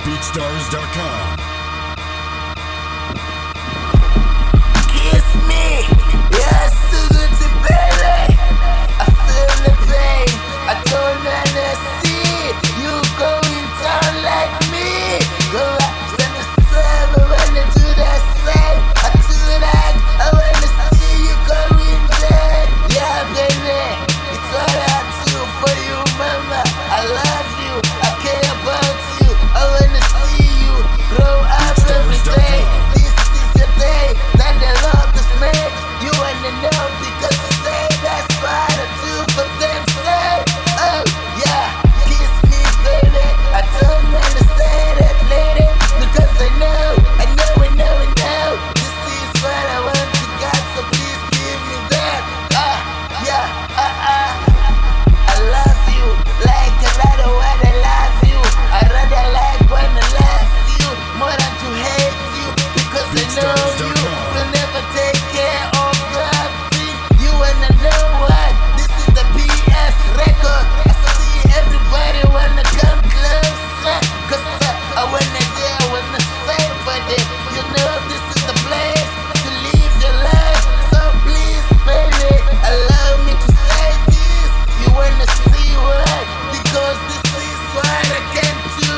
BeatStars.com. Kiss me, yes, so good to baby. I feel the pain, I don't wanna see you going down like me. Go out, send a serve, I wanna do the same. I do that, I wanna see you going down. Yeah, baby, it's what I do for you, mama. I love you, I care about you. I wanna see you grow up every day. This is your day that the Lord has made. You wanna know because you say that's what I do for them. Say, oh yeah, kiss me, baby. I don't wanna say that lady because I know. This is what I want to God, so please give me that. I love you like I rather wanna love you. I rather like wanna love you more than to hate you because I know you will never take care of nothing. You wanna know what? This is the PS record. I see everybody wanna come closer, cause I wanna do, I wanna say for them. You know this is the place to live your life. So please, baby, allow me to say this. You wanna see what? Because this is what I can do.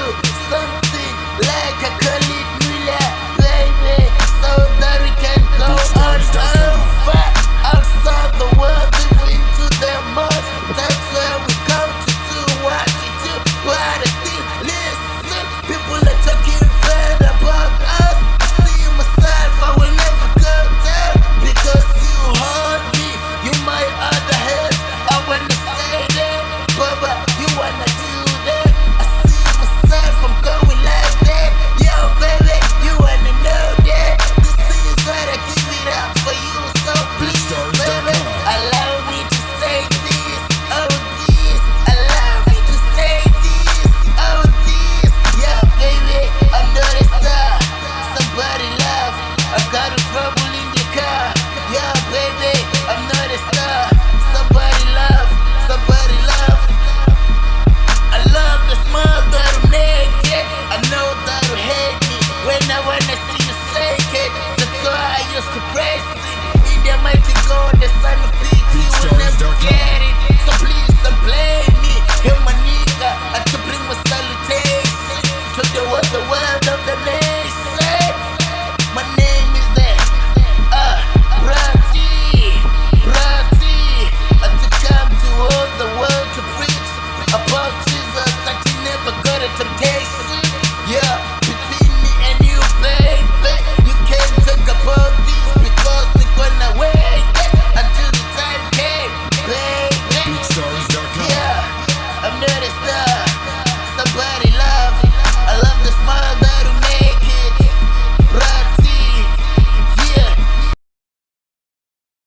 Something like a call it Mula, baby, so that we can go on over outside the world, even to the most. That's where we come to do what we do. But I still listen. People are talking bad about us. I see myself, I will never go down because you hold me. You my other hand. I wanna say that, Baba, you wanna do that. I see myself, I'm going like that. Yo, baby, you wanna know that. This is what I give it up for you. So please, baby, allow me to say this. Oh, this. Allow me to say this. Oh, this. Yeah, baby, I'm not a star. Somebody laugh. I got a trouble in the car. Yeah, baby, I'm not a star. Somebody laugh. Somebody laugh. I love the smile that you naked. I know that you hate me when I wanna see you shake it. That's why I used to praise it. In the mighty God, the son of peace, you will never get it. So please don't blame me. Hey, my nigga, I had to bring my salutation to the world of the name.